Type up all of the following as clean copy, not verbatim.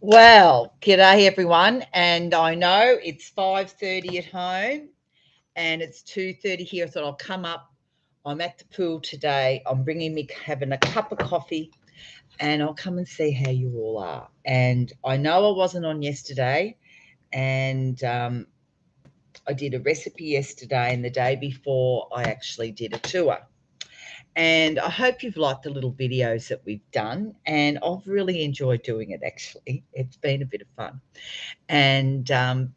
Well, g'day everyone, and I know it's 5:30 at home and it's 2:30 here. I thought I'll come up. I'm at the pool today. I'm bringing me having a cup of coffee, and I'll come and see how you all are. And I know I wasn't on yesterday, and I did a recipe yesterday, and the day before I actually did a tour. And I hope you've liked the little videos that we've done, and I've really enjoyed doing it. Actually, it's been a bit of fun. And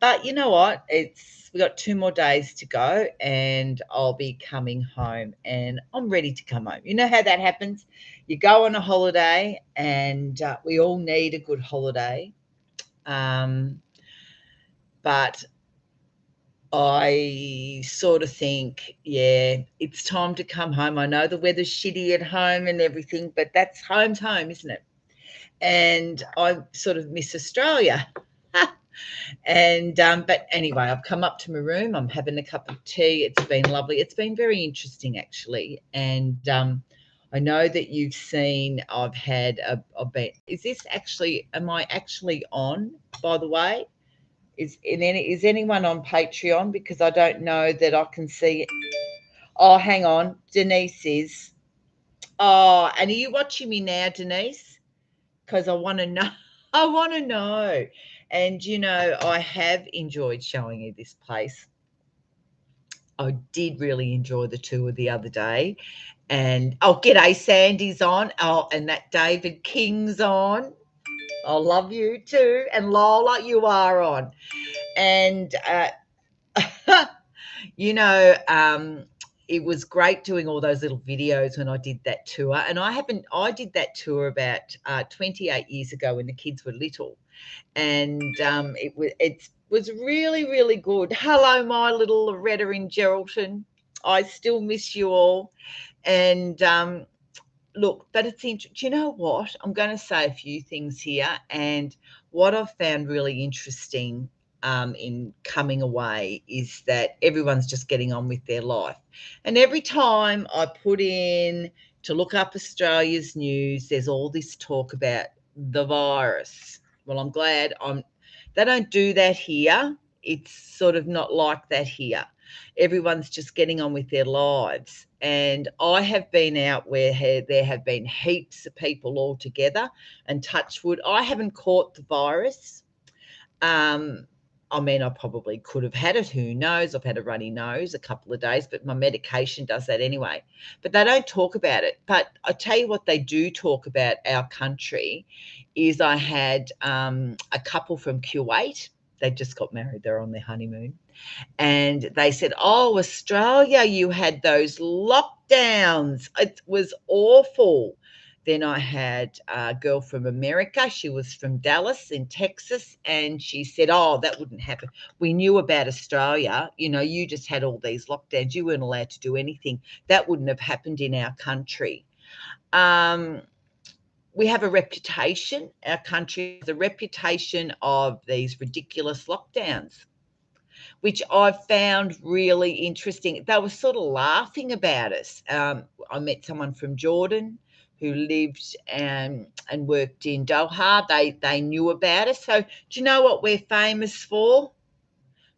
but you know what? It's we got 2 more days to go, and I'll be coming home, and I'm ready to come home. You know how that happens? You go on a holiday, and we all need a good holiday. Um, but I sort of think, yeah, it's time to come home. I know the weather's shitty at home and everything, but that's home's home, isn't it? And I sort of miss Australia. And but anyway, I've come up to my room. I'm having a cup of tea. It's been lovely. It's been very interesting actually. And I know that you've seen. I've had a bit. Is this actually? Am I actually on? By the way, is anyone on Patreon? Because I don't know that I can see. Oh, hang on. Denise is. Oh, and are you watching me now, Denise? Because I want to know. I want to know. And I have enjoyed showing you this place. I did really enjoy the tour the other day. And oh, g'day, Sandy's on. Oh, and that David King's on. I love you too. And Lola, you are on. And you know, it was great doing all those little videos when I did that tour. And I did that tour about 28 years ago when the kids were little. And it was really, really good. Hello, my little Loretta in Geraldton. I still miss you all. And look, but do you know what? I'm going to say a few things here. And what I've found really interesting in coming away is that everyone's just getting on with their life. And every time I put in to look up Australia's news, there's all this talk about the virus. Well, I'm glad they don't do that here. It's sort of not like that here. Everyone's just getting on with their lives. And I have been out where there have been heaps of people all together, and touch wood, I haven't caught the virus. Um, I mean, I probably could have had it. Who knows? I've had a runny nose a couple of days, but my medication does that anyway. But they don't talk about it. But I tell you what, they do talk about our country is I had a couple from Kuwait. They just got married. They're on their honeymoon. And they said, "Oh, Australia, you had those lockdowns. It was awful." Then I had a girl from America. She was from Dallas in Texas, and she said, "Oh, that wouldn't happen. We knew about Australia. You just had all these lockdowns. You weren't allowed to do anything. That wouldn't have happened in our country." Um, we have a reputation. Our country has a reputation of these ridiculous lockdowns, which I found really interesting. They were sort of laughing about us. I met someone from Jordan who lived and worked in Doha. They knew about us. So do you know what we're famous for?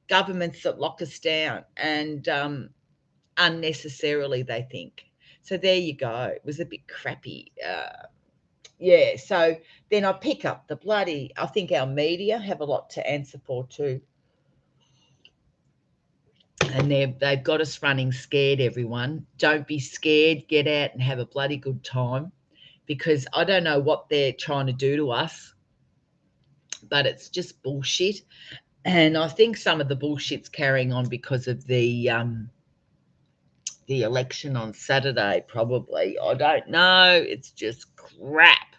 Governments that lock us down and unnecessarily, they think. So there you go. It was a bit crappy. Yeah. So then I pick up the bloody. I think our media have a lot to answer for too. And they've got us running scared, everyone. Don't be scared. Get out and have a bloody good time, because I don't know what they're trying to do to us, but it's just bullshit. And I think some of the bullshit's carrying on because of the election on Saturday, probably. I don't know. It's just crap.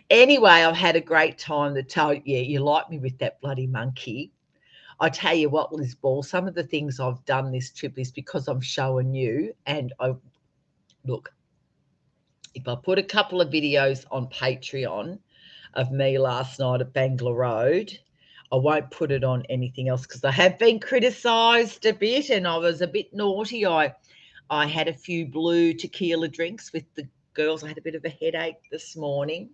Anyway, I've had a great time. Yeah, you like me with that bloody monkey. I tell you what, Liz Ball, some of the things I've done this trip is because I'm showing you. And look, if I put a couple of videos on Patreon of me last night at Bangla Road, I won't put it on anything else because I have been criticised a bit and I was a bit naughty. I had a few blue tequila drinks with the girls. I had a bit of a headache this morning.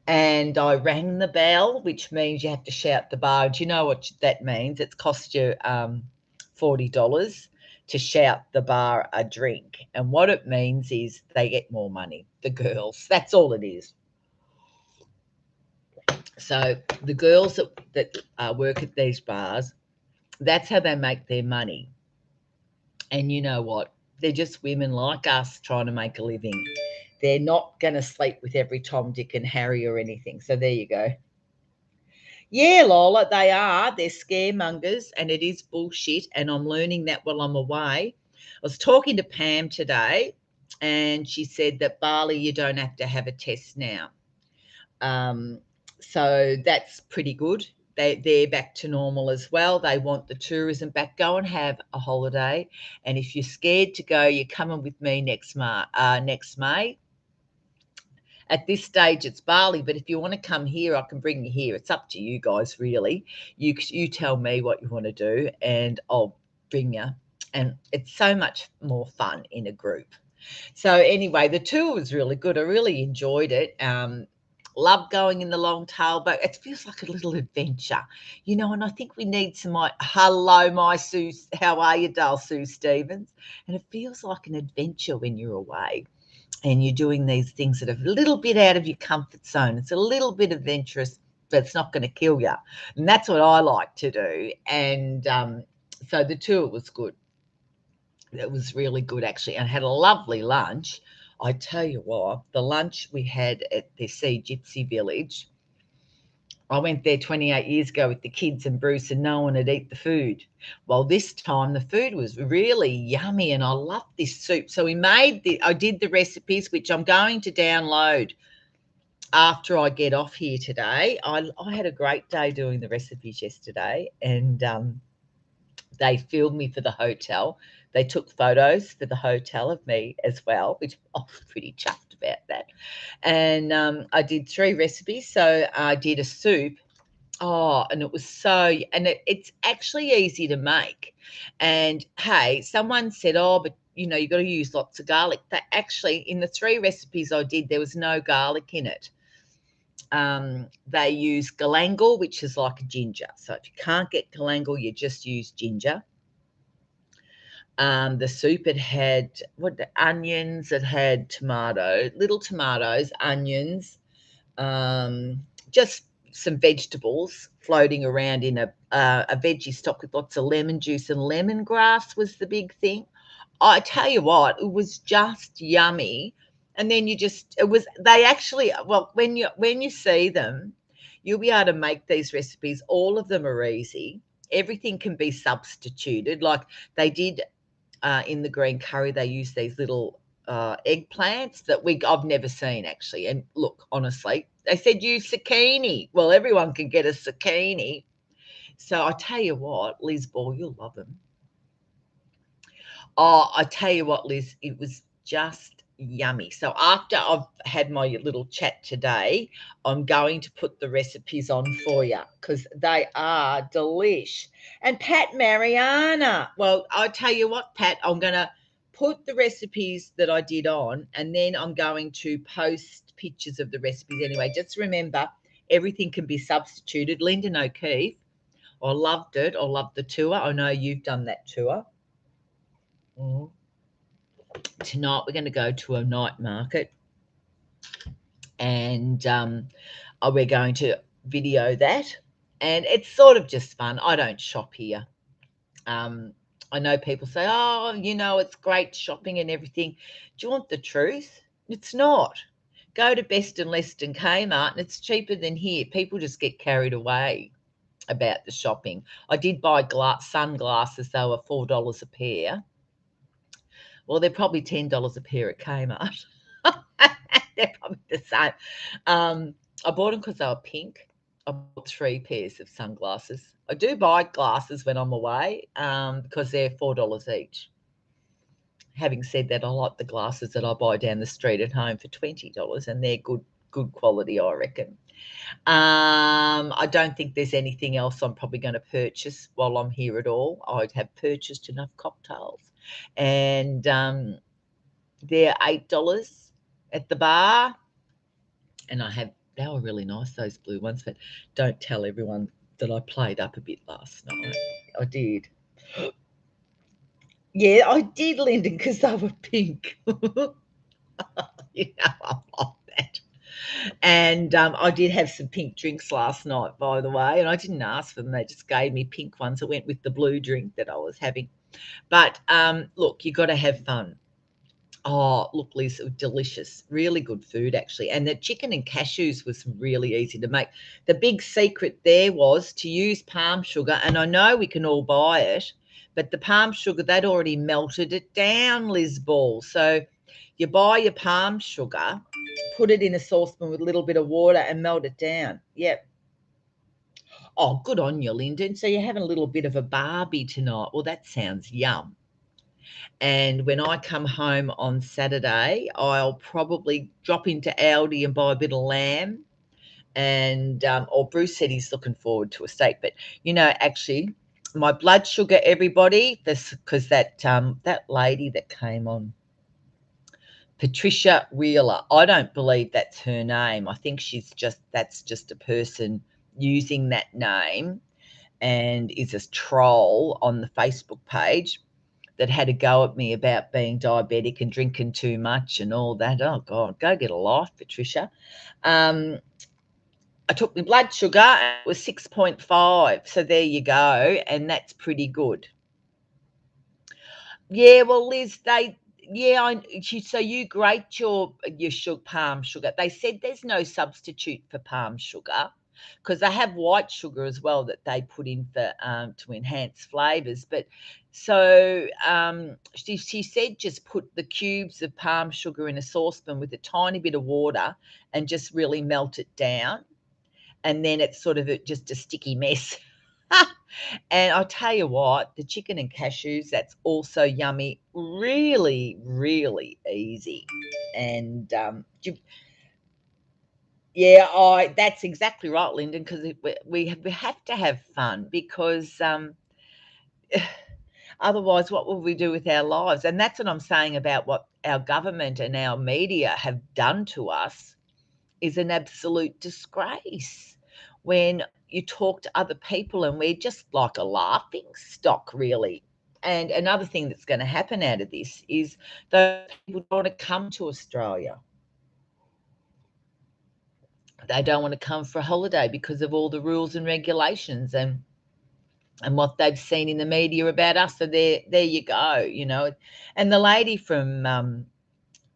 And I rang the bell, which means you have to shout the bar. Do you know what that means? It's cost you $40 to shout the bar a drink. And what it means is they get more money, the girls. That's all it is. So the girls that work at these bars, that's how they make their money. And you know what? They're just women like us trying to make a living. They're not going to sleep with every Tom, Dick, and Harry or anything. So there you go. Yeah, Lola, they are. They're scaremongers and it is bullshit. And I'm learning that while I'm away. I was talking to Pam today and she said that Bali, you don't have to have a test now. Um, so that's pretty good. They're back to normal as well. They want the tourism back. Go and have a holiday. And if you're scared to go, you're coming with me next May. At this stage, it's Bali, but if you want to come here, I can bring you here. It's up to you guys, really. You tell me what you want to do, and I'll bring you. And it's so much more fun in a group. So anyway, the tour was really good. I really enjoyed it. Love going in the long tail boat. It feels like a little adventure, and I think we need some hello, my Sue. How are you, Dale Sue Stevens? And it feels like an adventure when you're away and you're doing these things that are a little bit out of your comfort zone. It's a little bit adventurous, but it's not going to kill you. And that's what I like to do. And so the tour was good. It was really good, actually. And I had a lovely lunch. I tell you what, the lunch we had at the Sea Gypsy Village, I went there 28 years ago with the kids and Bruce, and no one had eaten the food. Well, this time the food was really yummy, and I loved this soup. So I did the recipes, which I'm going to download after I get off here today. I had a great day doing the recipes yesterday, and they filmed me for the hotel. They took photos for the hotel of me as well, which I was pretty chuffed about that. And I did 3 recipes. So I did a soup. Oh, and it was it's actually easy to make. And hey, someone said, oh, but you got to use lots of garlic. That actually, in the 3 recipes I did, there was no garlic in it. They use galangal, which is like a ginger. So if you can't get galangal, you just use ginger. The soup, it had onions, it had little tomatoes, onions, just some vegetables floating around in a veggie stock with lots of lemon juice, and lemongrass was the big thing. I tell you what, it was just yummy. And then they actually, well, when you see them, you'll be able to make these recipes. All of them are easy. Everything can be substituted. Like they did in the green curry, they use these little eggplants that I've never seen actually. And look, honestly, they said use zucchini. Well, everyone can get a zucchini. So I tell you what, Liz Ball, you'll love them. Oh, I tell you what, Liz, it was just yummy. So after I've had my little chat today, I'm going to put the recipes on for you because they are delish. And Pat Mariana, well, I'll tell you what, Pat, I'm going to put the recipes that I did on, and then I'm going to post pictures of the recipes anyway. Just remember, everything can be substituted. Lyndon O'Keefe, I loved it. I loved the tour. I know you've done that tour. Mm. Tonight we're going to go to a night market, and we're going to video that, and it's sort of just fun. I don't shop here. I know people say, oh, it's great shopping and everything. Do you want the truth? It's not. Go to Best and Lest and Kmart, and it's cheaper than here. People just get carried away about the shopping. I did buy sunglasses. They were $4 a pair. Well, they're probably $10 a pair at Kmart. They're probably the same. I bought them because they were pink. I bought 3 pairs of sunglasses. I do buy glasses when I'm away because they're $4 each. Having said that, I like the glasses that I buy down the street at home for $20, and they're good quality, I reckon. I don't think there's anything else I'm probably going to purchase while I'm here at all. I have purchased enough cocktails, and they're $8 at the bar, and I have They were really nice, those blue ones, but don't tell everyone that I played up a bit last night. I did. Yeah, I did, Lyndon, because they were pink. You know, I love that. And I did have some pink drinks last night, by the way, and I didn't ask for them. They just gave me pink ones that went with the blue drink that I was having. But look, you got to have fun. Oh, look, Liz, it was delicious. Really good food, actually. And the chicken and cashews was really easy to make. The big secret there was to use palm sugar. And I know we can all buy it, but the palm sugar, they'd already melted it down, Liz Ball. So you buy your palm sugar, put it in a saucepan with a little bit of water and melt it down. Yep. Oh, good on you, Lyndon. So you're having a little bit of a barbie tonight. Well, that sounds yum. And when I come home on Saturday, I'll probably drop into Aldi and buy a bit of lamb. And or Bruce said he's looking forward to a steak. But actually, my blood sugar, everybody, this because that lady that came on, Patricia Wheeler. I don't believe that's her name. I think that's just a person using that name and is a troll on the Facebook page that had a go at me about being diabetic and drinking too much and all that. Oh, God, go get a life, Patricia. I took my blood sugar and it was 6.5. So there you go. And that's pretty good. Yeah, well, Liz, so you grate your palm sugar. They said there's no substitute for palm sugar because they have white sugar as well that they put in for to enhance flavors. But so she said just put the cubes of palm sugar in a saucepan with a tiny bit of water and just really melt it down, and then it's sort of just a sticky mess. And I'll tell you what, the chicken and cashews, that's also yummy. Really, really easy. And yeah, that's exactly right, Lyndon, because we have to have fun because otherwise, what will we do with our lives? And that's what I'm saying about what our government and our media have done to us is an absolute disgrace. When you talk to other people and we're just like a laughing stock, really. And another thing that's going to happen out of this is those people don't want to come to Australia. They don't want to come for a holiday because of all the rules and regulations and what they've seen in the media about us. So there you go, And the lady from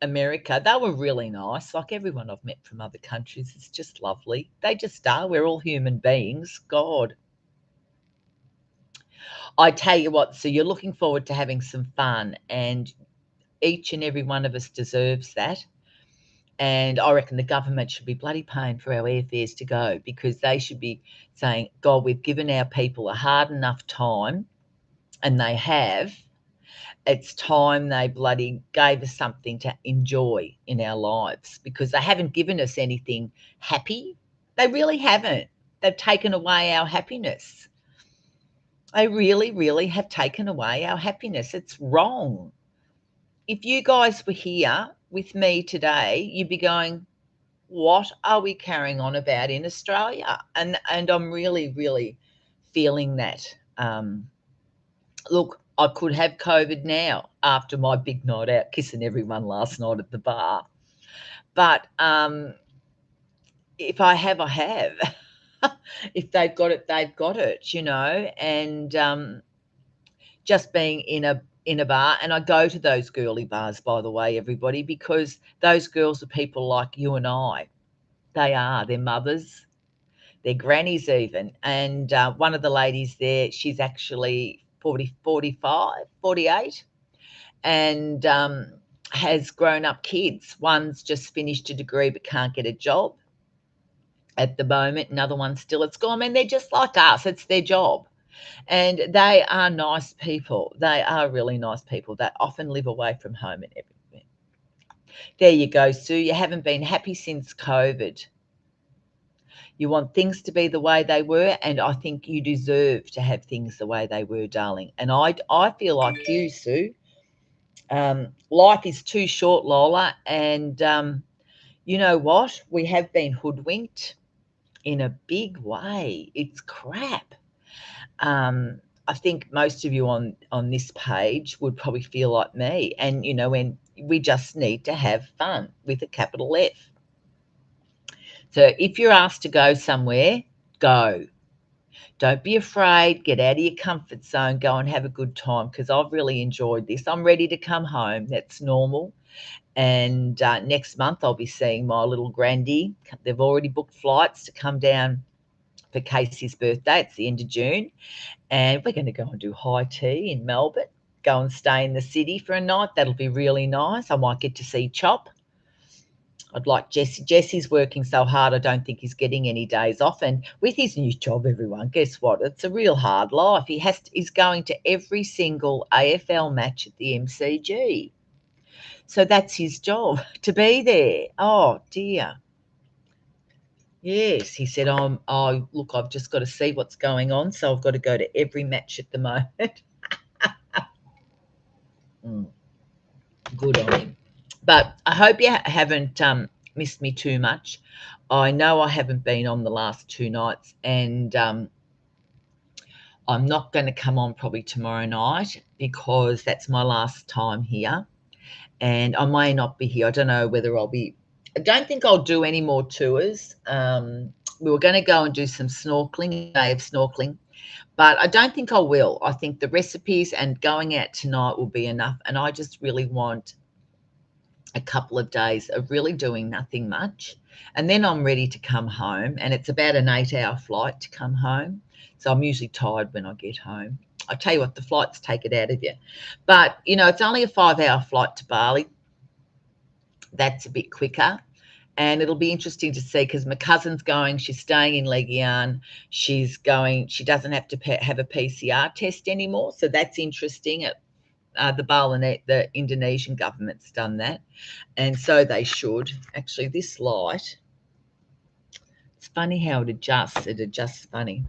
America, they were really nice. Like everyone I've met from other countries, it's just lovely. They just are. We're all human beings. God. I tell you what, so you're looking forward to having some fun, and each and every one of us deserves that. And I reckon the government should be bloody paying for our airfares to go because they should be saying, God, we've given our people a hard enough time, and they have. It's time they bloody gave us something to enjoy in our lives because they haven't given us anything happy. They really haven't. They've taken away our happiness. They really, really have taken away our happiness. It's wrong. If you guys were here with me today, you'd be going, what are we carrying on about in Australia? And I'm really, really feeling that. Look, I could have COVID now after my big night out, kissing everyone last night at the bar. But if I have, I have. If they've got it, they've got it, And just being in a bar, and I go to those girly bars, by the way, everybody, because those girls are people like you and I. They are. They're mothers. They're grannies even. And one of the ladies there, she's actually 40, 45, 48. And has grown up kids. One's just finished a degree but can't get a job at the moment. Another one's still at school. I mean, they're just like us. It's their job. And they are nice people. They are really nice people that often live away from home and everything. There you go, Sue. You haven't been happy since COVID. You want things to be the way they were, and I think you deserve to have things the way they were, darling. And I feel like you, Sue. Life is too short, Lola, and You know what? We have been hoodwinked in a big way. It's crap. Um, I think most of you on this page would probably feel like me, and when we just need to have fun with a capital F. So if you're asked to go somewhere, go. Don't be afraid. Get out of your comfort zone. Go and have a good time, because I've really enjoyed this. I'm ready to come home. That's normal. And next month I'll be seeing my little granddie. They've already booked flights to come down for Casey's birthday. It's the end of June. And we're going to go and do high tea in Melbourne. Go and stay in the city for a night. That'll be really nice. I might get to see Chop. I'd like Jesse. Jesse's working so hard, I don't think he's getting any days off. And with his new job, everyone, guess what? It's a real hard life. He's going to every single AFL match at the MCG. So that's his job, to be there. Oh, dear. Yes, he said, look, I've just got to see what's going on, so I've got to go to every match at the moment. Good on him. But I hope you haven't missed me too much. I know I haven't been on the last 2 nights, and I'm not going to come on probably tomorrow night, because that's my last time here, and I may not be here. I don't know whether I don't think I'll do any more tours. We were going to go and do some snorkeling, a day of snorkeling, but I don't think I will. I think the recipes and going out tonight will be enough, and I just really want a couple of days of really doing nothing much, and then I'm ready to come home. And it's about an 8-hour flight to come home, so I'm usually tired when I get home. I tell you what, the flights take it out of you. But it's only a 5-hour flight to Bali. That's a bit quicker, and it'll be interesting to see, because my cousin's going. She's staying in Legian. She doesn't have to have a PCR test anymore, so that's interesting. The Indonesian government's done that, and so they should. Actually, this light, it's funny how it adjusts. It adjusts funny.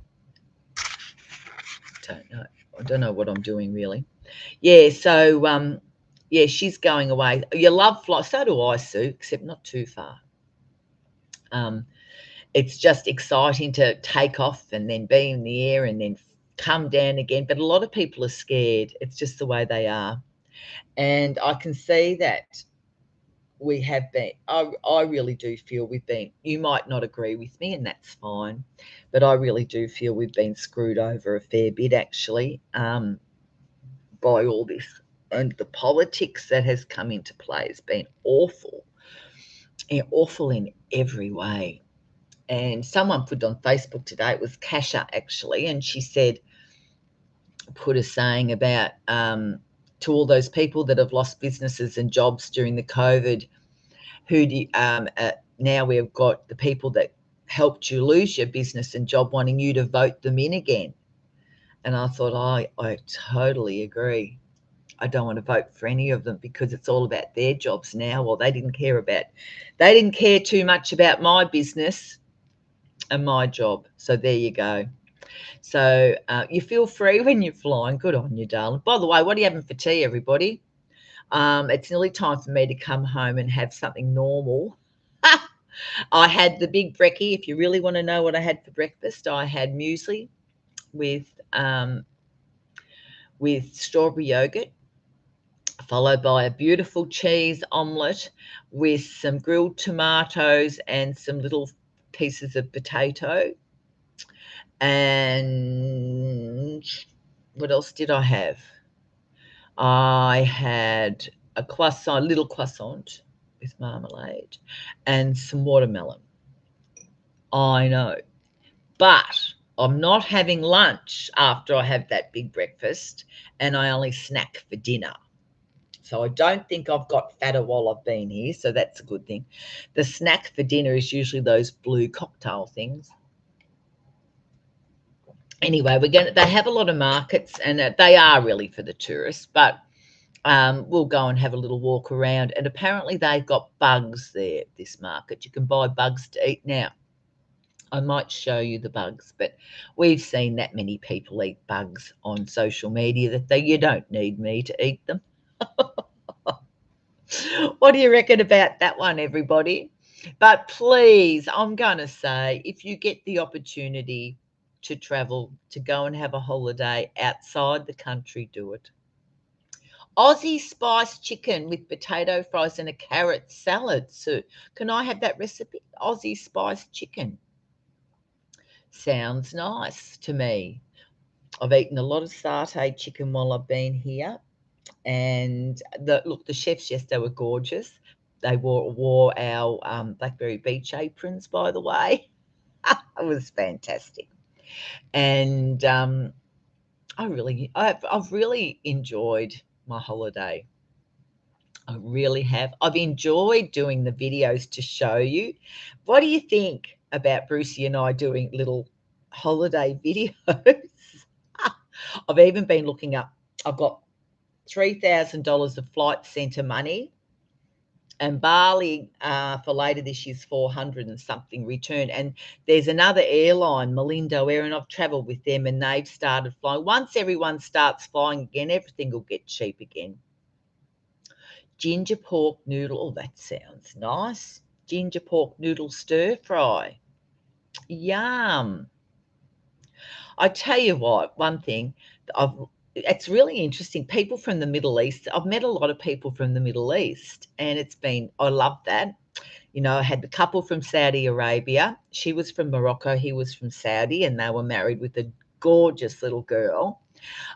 I don't know what I'm doing, really. Yeah, so yeah, she's going away. You love flight. So do I, Sue, except not too far. It's just exciting to take off and then be in the air and then come down again. But a lot of people are scared. It's just the way they are. And I can see that we have been, I really do feel we've been, you might not agree with me, and that's fine, but I really do feel we've been screwed over a fair bit, actually, by all this. And the politics that has come into play has been awful, awful in every way. And someone put on Facebook today, it was Kasha actually, and she put a saying about, to all those people that have lost businesses and jobs during the COVID, now we've got the people that helped you lose your business and job wanting you to vote them in again. And I thought, I totally agree. I don't want to vote for any of them, because it's all about their jobs now. Well, they didn't care too much about my business and my job. So there you go. So you feel free when you're flying. Good on you, darling. By the way, what are you having for tea, everybody? It's nearly time for me to come home and have something normal. I had the big brekkie. If you really want to know what I had for breakfast, I had muesli with strawberry yogurt, followed by a beautiful cheese omelette with some grilled tomatoes and some little pieces of potato. And what else did I have? I had a little croissant with marmalade and some watermelon. I know. But I'm not having lunch after I have that big breakfast, and I only snack for dinner. So I don't think I've got fatter while I've been here, so that's a good thing. The snack for dinner is usually those blue cocktail things. Anyway, they have a lot of markets, and they are really for the tourists, but we'll go and have a little walk around. And apparently they've got bugs there, this market. You can buy bugs to eat. Now, I might show you the bugs, but we've seen that many people eat bugs on social media that you don't need me to eat them. What do you reckon about that one, everybody? But please, I'm going to say, if you get the opportunity to travel, to go and have a holiday outside the country, do it. Aussie spiced chicken with potato fries and a carrot salad. So, can I have that recipe? Aussie spiced chicken. Sounds nice to me. I've eaten a lot of satay chicken while I've been here. And the chefs yesterday were gorgeous. They wore our Blackberry Beach aprons, by the way. It was fantastic. And I've really enjoyed my holiday. I really have. I've enjoyed doing the videos to show you. What do you think about Brucey and I doing little holiday videos? I've even been looking up. I've got $3,000 of Flight Centre money, and Bali for later this year's 400 and something return. And there's another airline, Malindo Air, and I've travelled with them, and they've started flying. Once everyone starts flying again, everything will get cheap again. Ginger pork noodle. Oh, that sounds nice. Ginger pork noodle stir fry. Yum. I tell you what, one thing, it's really interesting. People from the Middle East, I've met a lot of people from the Middle East, and I love that. You know, I had the couple from Saudi Arabia. She was from Morocco, he was from Saudi, and they were married with a gorgeous little girl.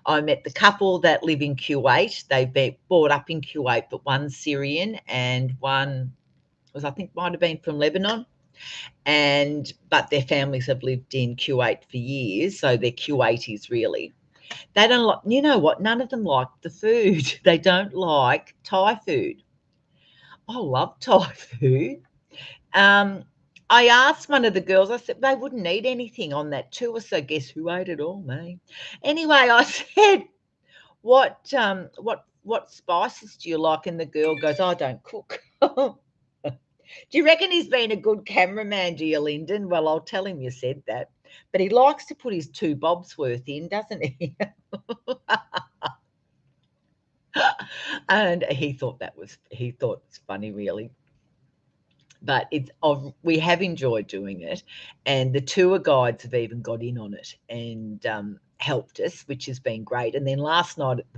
I met the couple that live in Kuwait. They've been brought up in Kuwait, but one's Syrian and one I think, might have been from Lebanon. But their families have lived in Kuwait for years, so they're Kuwaitis really. They don't like, you know what? None of them like the food. They don't like Thai food. I love Thai food. Um, I asked one of the girls, I said, they wouldn't eat anything on that tour, so guess who ate it all, me? Anyway, I said, what spices do you like? And the girl goes, I don't cook. Do you reckon he's been a good cameraman, do you, Lyndon? Well, I'll tell him you said that. But he likes to put his 2 bobs worth in, doesn't he? And he thought it's funny, really. But we have enjoyed doing it, and the tour guides have even got in on it and helped us, which has been great. And then last night at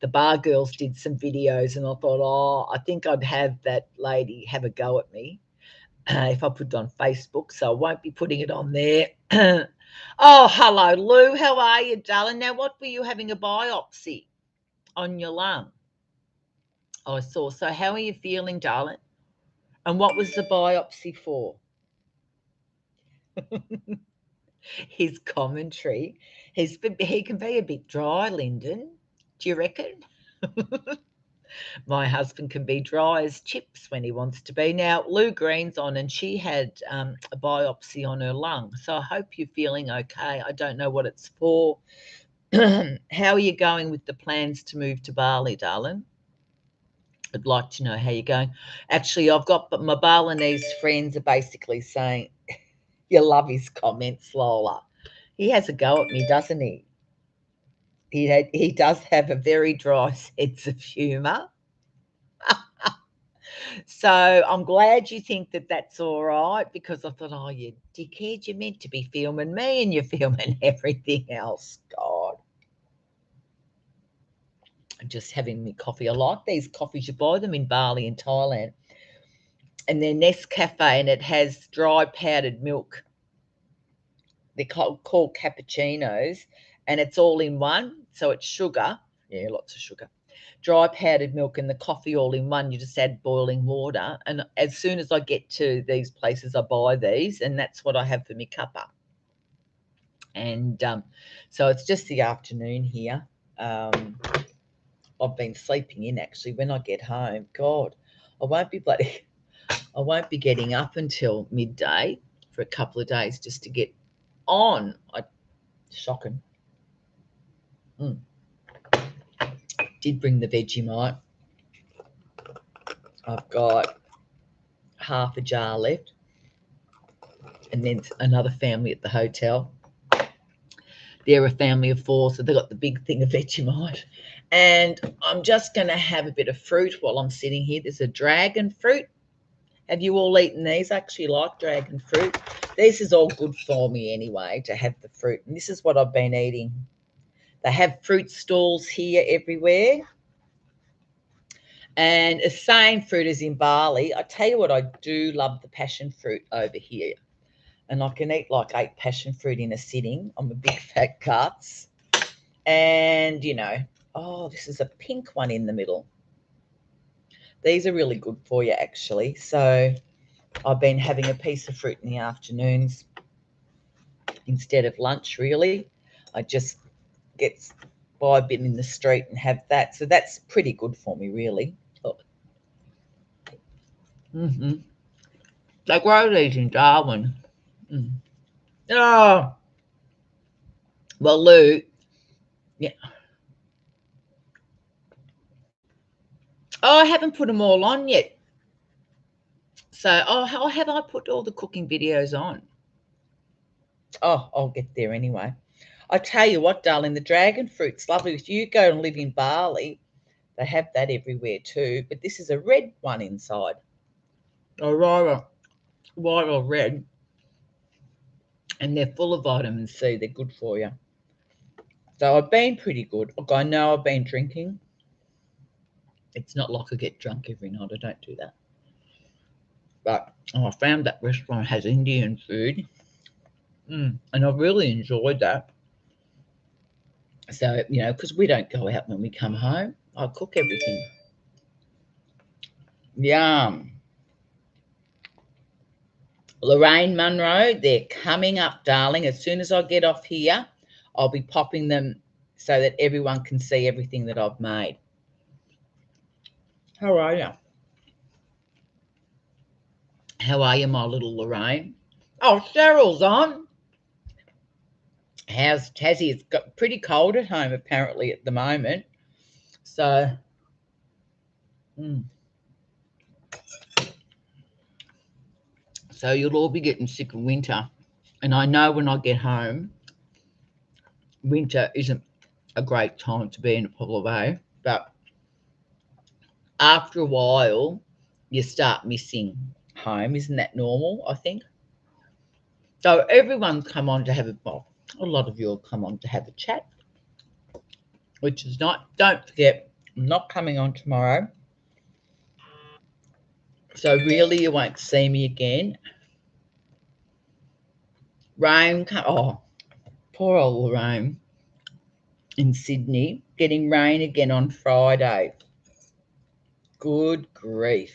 the bar girls did some videos, and I thought, oh, I think I'd have that lady have a go at me if I put it on Facebook, so I won't be putting it on there. Oh, hello, Lou. How are you, darling? Now, what were you having a biopsy on your lung? I saw. So how are you feeling, darling? And what was the biopsy for? His commentary. He can be a bit dry, Lyndon. Do you reckon? My husband can be dry as chips when he wants to be. Now, Lou Green's on, and she had a biopsy on her lung. So I hope you're feeling okay. I don't know what it's for. How are you going with the plans to move to Bali, darling? I'd like to know how you're going. Actually, I've got my Balinese friends are basically saying, you love his comments, Lola. He has a go at me, doesn't he? He does have a very dry sense of humour. So I'm glad you think that that's all right, because I thought, oh, you dickhead, you're meant to be filming me and you're filming everything else. God. I'm just having me coffee. I like these coffees. You buy them in Bali and Thailand. And they're Nescafe, and it has dry powdered milk. They're called cappuccinos, and it's all in one. So it's sugar. Yeah, lots of sugar. Dry powdered milk and the coffee all in one. You just add boiling water. And as soon as I get to these places, I buy these, and that's what I have for my cuppa. And so it's just the afternoon here. I've been sleeping in, actually. When I get home, God, I won't be getting up until midday for a couple of days just to get on. Shocking. Did bring the Vegemite. I've got half a jar left, and then another family at the hotel. They're a family of 4, so they've got the big thing of Vegemite. And I'm just going to have a bit of fruit while I'm sitting here. There's a dragon fruit, Have you all eaten these? I actually like dragon fruit. This is all good for me anyway, to have the fruit. And this is what I've been eating. They have fruit stalls here everywhere. And the same fruit as in Bali. I tell you what, I do love the passion fruit over here. And I can eat like 8 passion fruit in a sitting. I'm a big fat guts. And, you know, oh, this is a pink one in the middle. These are really good for you, actually. So I've been having a piece of fruit in the afternoons instead of lunch, really. I just get buy a bit in the street and have that. So that's pretty good for me, really. Oh. They grow these in Darwin. Oh, well, Lou, yeah. Oh, I haven't put them all on yet. So, how have I put all the cooking videos on? Oh, I'll get there anyway. I tell you what, darling, the dragon fruit's lovely. If you go and live in Bali, they have that everywhere too. But this is a red one inside. Or rather, white or red. And they're full of vitamin C. They're good for you. So I've been pretty good. Look, I know I've been drinking. It's not like I get drunk every night. I don't do that. But I found that restaurant has Indian food. And I've really enjoyed that. So, you know, because we don't go out when we come home. I cook everything. Yum. Lorraine Munro, they're coming up, darling. As soon as I get off here, I'll be popping them so that everyone can see everything that I've made. How are you? How are you, my little Lorraine? Oh, Cheryl's on. How's Tassie? It's got pretty cold at home, apparently, at the moment. So, so you'll all be getting sick of winter. And I know when I get home, winter isn't a great time to be in Apollo Bay, but after a while, you start missing home. Isn't that normal, I think? So everyone's come on to have a lot of you will come on to have a chat, which is not, don't forget, I'm not coming on tomorrow. So really you won't see me again. Rain, oh, poor old Lorraine in Sydney, getting rain again on Friday. Good grief.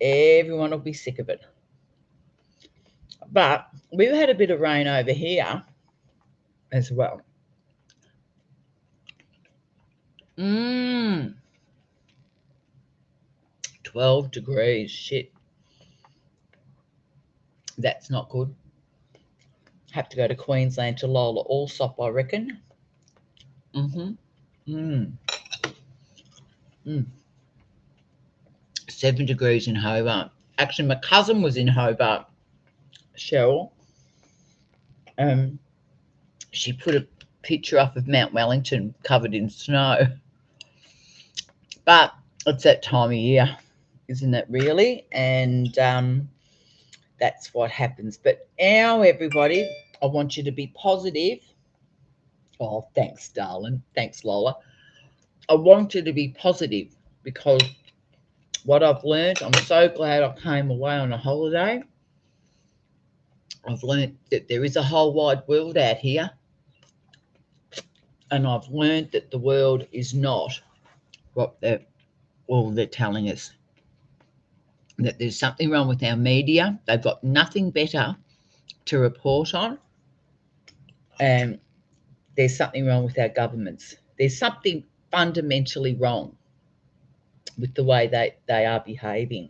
Everyone will be sick of it. But we've had a bit of rain over here as well. 12 degrees. Shit. That's not good. Have to go to Queensland to Lola Allsop, I reckon. 7 degrees in Hobart. Actually, my cousin was in Hobart, Cheryl. She put a picture up of Mount Wellington covered in snow. But it's that time of year, isn't it, really? And that's what happens. But now, everybody, I want you to be positive. Oh, thanks, darling. Thanks, Lola. I want you to be positive because what I've learned, I'm so glad I came away on a holiday. I've learned that there is a whole wide world out here. And I've learned that the world is not what they're telling us. That there's something wrong with our media. They've got nothing better to report on. And there's something wrong with our governments. There's something fundamentally wrong with the way they are behaving.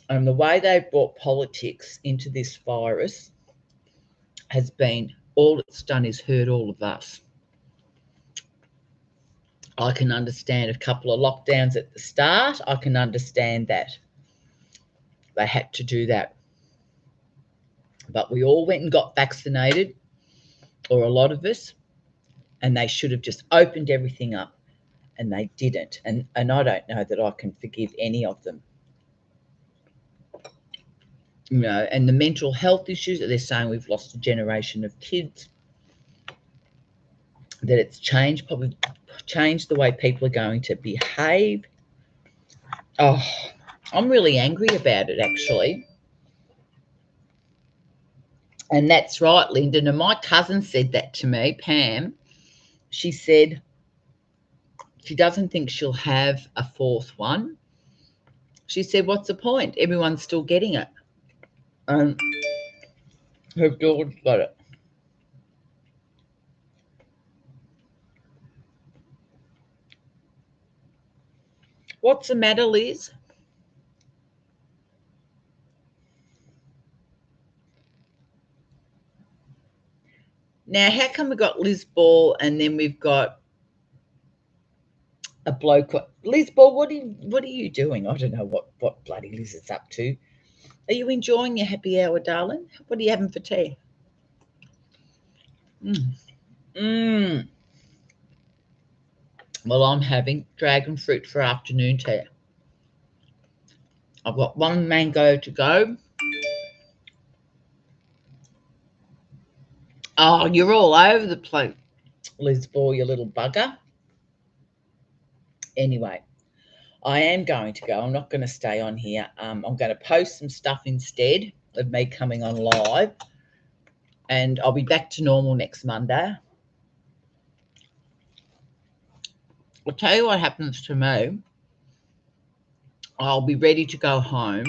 And the way they've brought politics into this virus has been, all it's done is hurt all of us. I can understand a couple of lockdowns at the start. I can understand that. They had to do that. But we all went and got vaccinated, or a lot of us, and they should have just opened everything up, and they didn't. And I don't know that I can forgive any of them. you know, and the mental health issues that they're saying we've lost a generation of kids, that it's changed, probably changed the way people are going to behave. Oh, I'm really angry about it, actually. And that's right, Lyndon. And my cousin said that to me, Pam. She said she doesn't think she'll have a fourth one. She said, what's the point? Everyone's still getting it. And her daughter's got it. What's the matter, Liz? Now, how come we got Liz Ball and then we've got a bloke? Liz Ball, what are you doing? I don't know what bloody Liz is up to. Are you enjoying your happy hour, darling? What are you having for tea? Mm. Well, I'm having dragon fruit for afternoon tea. I've got one mango to go. Oh, you're all over the place, Liz Ball, you little bugger. Anyway, I am going to go. I'm not going to stay on here. I'm going to post some stuff instead of me coming on live, and I'll be back to normal next Monday. I'll tell you what happens to me. I'll be ready to go home.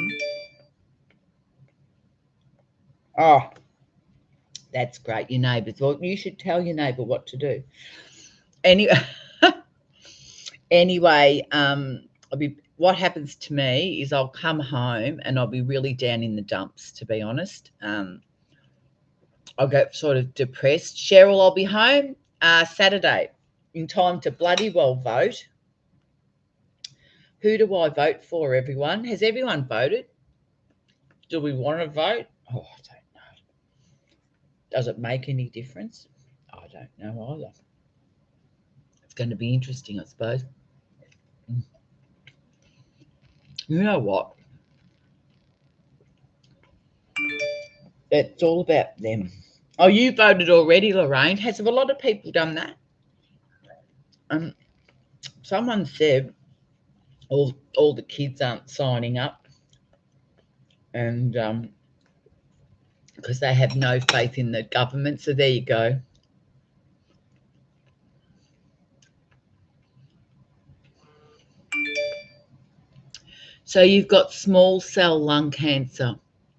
Oh, that's great. Your neighbours. Well, you should tell your neighbour what to do. Anyway, what happens to me is I'll come home and I'll be really down in the dumps, to be honest. I'll get sort of depressed. Cheryl, I'll be home Saturday in time to bloody well vote. Who do I vote for, everyone? Has everyone voted? Do we want to vote? Oh, I don't know. Does it make any difference? I don't know either. It's going to be interesting, I suppose. You know what? It's all about them. Oh, you voted already, Lorraine. Has a lot of people done that? Someone said all the kids aren't signing up, and because they have no faith in the government. So there you go. So you've got small cell lung cancer.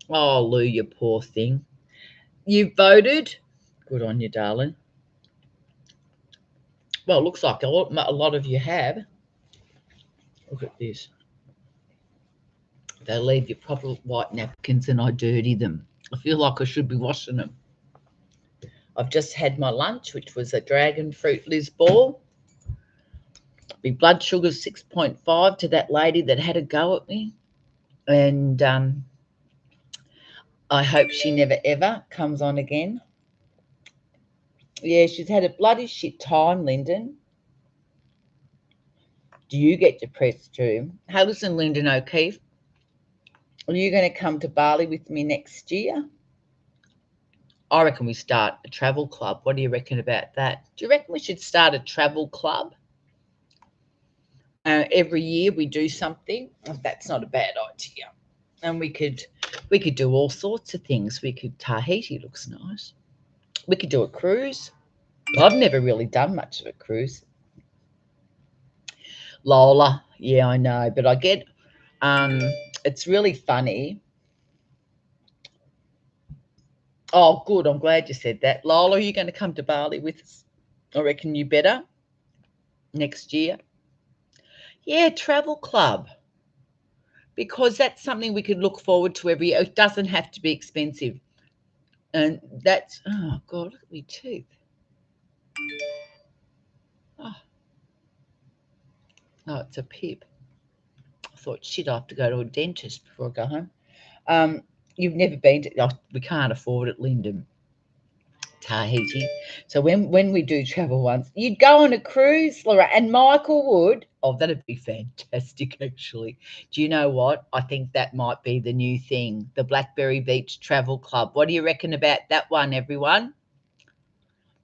Oh, Lou, you poor thing. You voted. Good on you, darling. Well, it looks like a lot of you have. Look at this. They leave you proper white napkins and I dirty them. I feel like I should be washing them. I've just had my lunch, which was a dragon fruit Liz ball. My blood sugar's 6.5 to that lady that had a go at me. And I hope she never, ever comes on again. Yeah, she's had a bloody shit time, Lyndon. Do you get depressed too? Hey, listen, Lyndon O'Keefe, are you going to come to Bali with me next year? I reckon we start a travel club. What do you reckon about that? Do you reckon we should start a travel club? Every year we do something. That's not a bad idea. And we could do all sorts of things. We could Tahiti looks nice. We could do a cruise. I've never really done much of a cruise. Lola, yeah, I know, but I get it's really funny. Oh, good. I'm glad you said that. Lola, are you going to come to Bali with us? I reckon you better next year. Yeah, travel club. Because that's something we could look forward to every year. It doesn't have to be expensive. And that's, oh, God, look at my teeth. Oh, it's a pip. I thought, shit, I have to go to a dentist before I go home. You've never been to, we can't afford it, Lyndon. Tahiti. So when we do travel once, you'd go on a cruise, Laura, and Michael would. Oh, that'd be fantastic, actually. Do you know what? I think that might be the new thing, the Blackberry Beach Travel Club. What do you reckon about that one, everyone?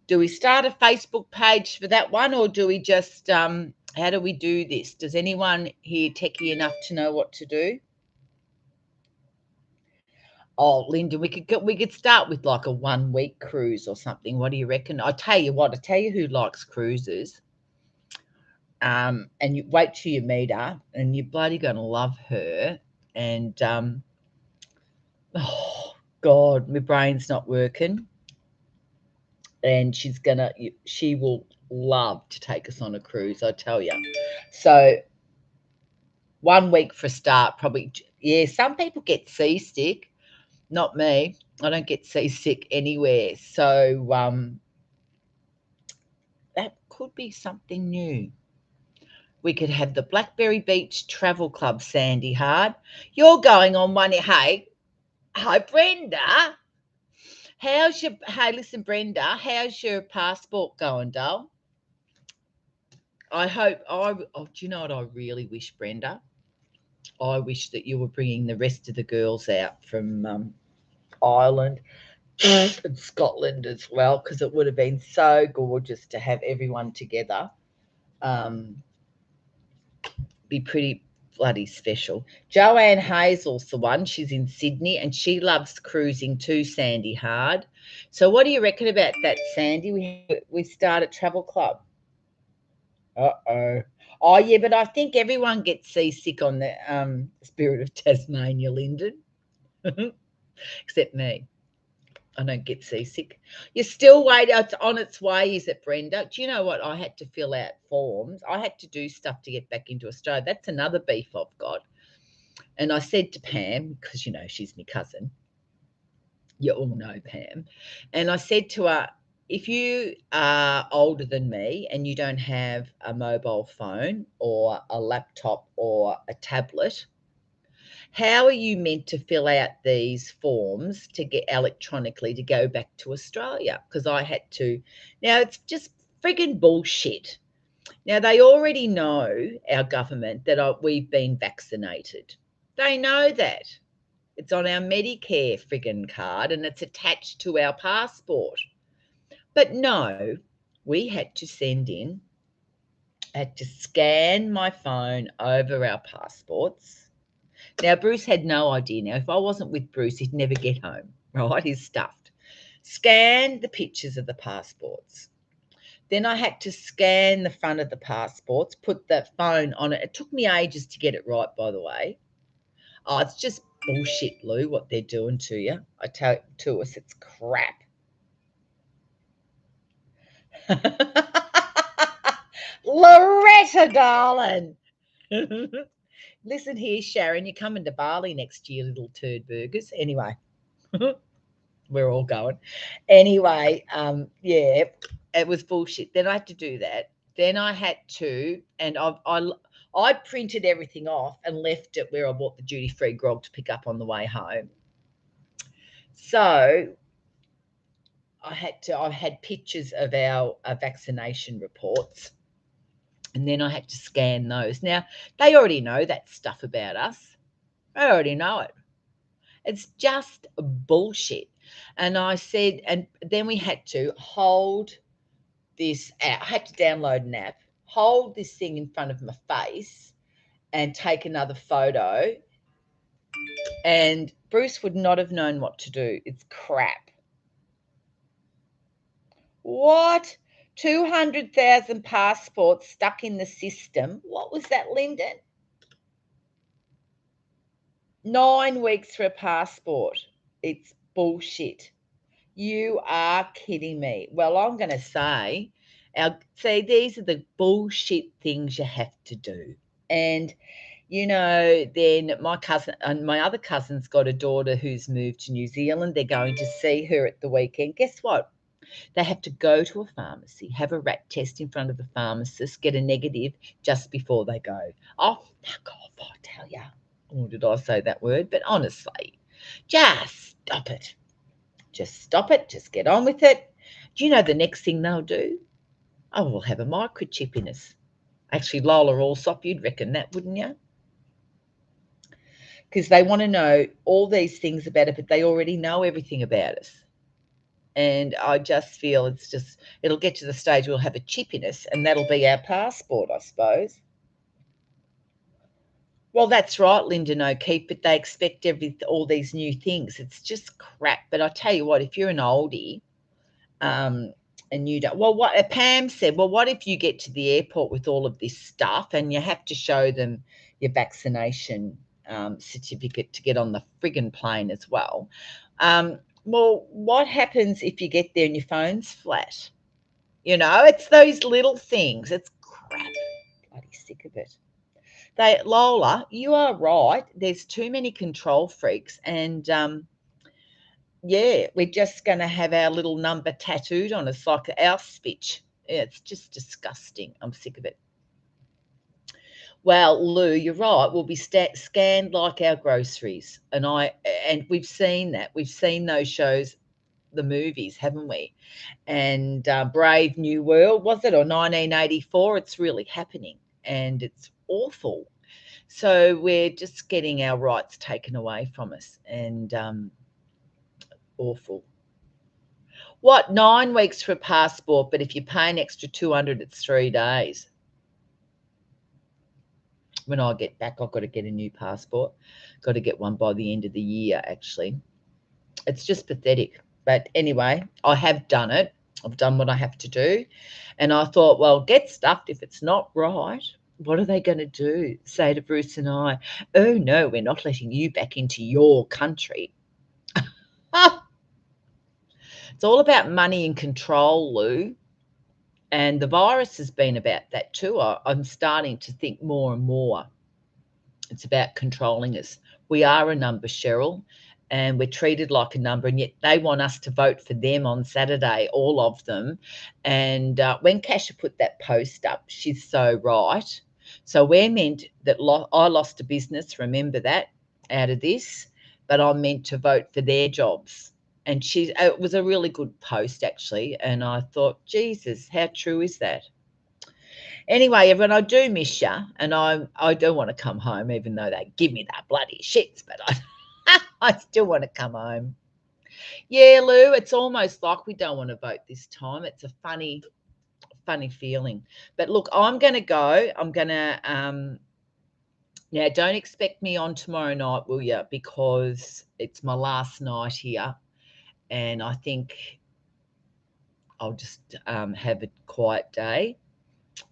Do we start a Facebook page for that one, or do we just how do we do this? Does anyone here techie enough to know what to do? Oh, Linda, we could start with like a 1 week cruise or something. What do you reckon? I tell you what, I tell you who likes cruises. And you wait till you meet her, and you're bloody gonna love her. And oh God, my brain's not working. And she will love to take us on a cruise, I tell you. So 1 week for a start, probably. Yeah, some people get seasick. Not me. I don't get seasick anywhere. So that could be something new. We could have the Blackberry Beach Travel Club, Sandy Hard. You're going on one. Hey, hi, Brenda. Hey, listen, Brenda, how's your passport going, doll? Do you know what I really wish, Brenda? I wish that you were bringing the rest of the girls out from Ireland and Scotland as well, because it would have been so gorgeous to have everyone together. Um, be pretty bloody special. Joanne Hazel's the one. She's in Sydney and she loves cruising too, Sandy Hard. So what do you reckon about that, Sandy? We start a travel club. Uh-oh. Oh, yeah, but I think everyone gets seasick on the Spirit of Tasmania, Lyndon, except me. I don't get seasick. You're still waiting. It's on its way, is it, Brenda? Do you know what? I had to fill out forms. I had to do stuff to get back into Australia. That's another beef I've got. And I said to Pam, because, she's my cousin. You all know Pam. And I said to her, if you are older than me and you don't have a mobile phone or a laptop or a tablet, how are you meant to fill out these forms to get electronically to go back to Australia? Because I had to. Now, it's just friggin' bullshit. Now, they already know, our government, that we've been vaccinated. They know that. It's on our Medicare friggin' card and it's attached to our passport. But no, we had to scan my phone over our passports. Now, Bruce had no idea. Now, if I wasn't with Bruce, he'd never get home, right? He's stuffed. Scan the pictures of the passports. Then I had to scan the front of the passports, put the phone on it. It took me ages to get it right, by the way. Oh, it's just bullshit, Lou, what they're doing to you. I tell to us, it's crap. Loretta, darling. Listen here, Sharon, you're coming to Bali next year, little turd burgers. Anyway, we're all going. Anyway, yeah, it was bullshit. Then I had to do that. Then I had to, and I printed everything off and left it where I bought the duty-free grog to pick up on the way home. So I had pictures of our vaccination reports, and then I had to scan those. Now, they already know that stuff about us. They already know it. It's just bullshit. And I said, and then we had to hold this app. I had to download an app, hold this thing in front of my face, and take another photo. And Bruce would not have known what to do. It's crap. What? 200,000 passports stuck in the system. What was that, Lyndon? 9 weeks for a passport. It's bullshit. You are kidding me. Well, I'm going to say, these are the bullshit things you have to do. And, then my other cousin's got a daughter who's moved to New Zealand. They're going to see her at the weekend. Guess what? They have to go to a pharmacy, have a rat test in front of the pharmacist, get a negative just before they go. Oh, fuck off, I tell you. Or did I say that word? But honestly, just stop it. Just stop it. Just get on with it. Do you know the next thing they'll do? Oh, we'll have a microchip in us. Actually, Lola Allsop, you'd reckon that, wouldn't you? Because they want to know all these things about it, but they already know everything about us. And I just feel it'll get to the stage we'll have a chip in us, and that'll be our passport, I suppose. Well, that's right, Lyndon O'Keefe, but they expect all these new things. It's just crap. But I tell you what, if you're an oldie, um, and you don't, well, what Pam said, well, what if you get to the airport with all of this stuff and you have to show them your vaccination certificate to get on the friggin' plane as well? Well, what happens if you get there and your phone's flat? It's those little things. It's crap. Bloody sick of it. Lola, you are right. There's too many control freaks, and yeah, we're just going to have our little number tattooed on us like our speech. Yeah, it's just disgusting. I'm sick of it. Well, Lou, you're right. We'll be scanned like our groceries, and we've seen that. We've seen those shows, the movies, haven't we? And Brave New World, was it, or 1984? It's really happening, and it's awful. So we're just getting our rights taken away from us, and awful. What, 9 weeks for a passport, but if you pay an extra 200, it's 3 days. When I get back, I've got to get a new passport. Got to get one by the end of the year, actually. It's just pathetic. But anyway, I have done it. I've done what I have to do. And I thought, well, get stuffed if it's not right. What are they going to do? Say to Bruce and I, oh, no, we're not letting you back into your country. It's all about money and control, Lou. And the virus has been about that too. I'm starting to think more and more it's about controlling us. We are a number, Cheryl, and we're treated like a number, and yet they want us to vote for them on Saturday, all of them. And when Kasha put that post up, she's so right. So we're meant that I lost a business, remember that, out of this, but I'm meant to vote for their jobs. And it was a really good post, actually. And I thought, Jesus, how true is that? Anyway, everyone, I do miss you, and I do want to come home, even though they give me that bloody shits, but I still want to come home. Yeah, Lou, it's almost like we don't want to vote this time. It's a funny feeling. But look, I'm going to go. I'm going to now, don't expect me on tomorrow night, will you? Because it's my last night here, and I think I'll just have a quiet day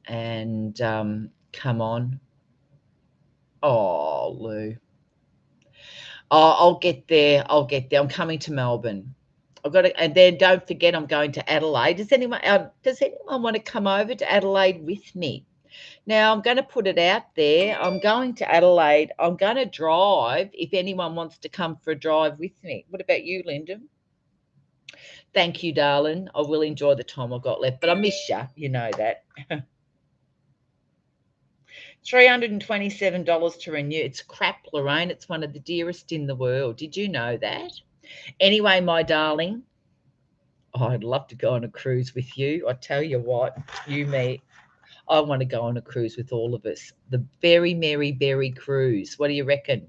and come on. Oh, Lou. Oh, I'll get there. I'll get there. I'm coming to Melbourne. I've got to, and then don't forget, I'm going to Adelaide. Does anyone want to come over to Adelaide with me? Now, I'm going to put it out there. I'm going to Adelaide. I'm going to drive if anyone wants to come for a drive with me. What about you, Lyndon? Thank you, darling. I will enjoy the time I've got left, but I miss you. You know that. $327 to renew. It's crap, Lorraine. It's one of the dearest in the world. Did you know that? Anyway, my darling, I'd love to go on a cruise with you. I tell you what, me, I want to go on a cruise with all of us. The Very Merry Berry Cruise. What do you reckon?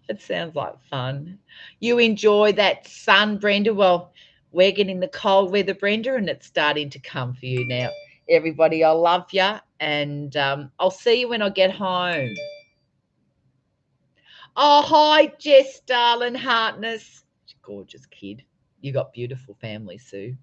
It sounds like fun. You enjoy that sun, Brenda? Well, we're getting the cold weather, Brenda, and it's starting to come for you now. Everybody, I love you, and I'll see you when I get home. Oh, hi, Jess, darling, Hartness. Gorgeous kid. You got beautiful family, Sue.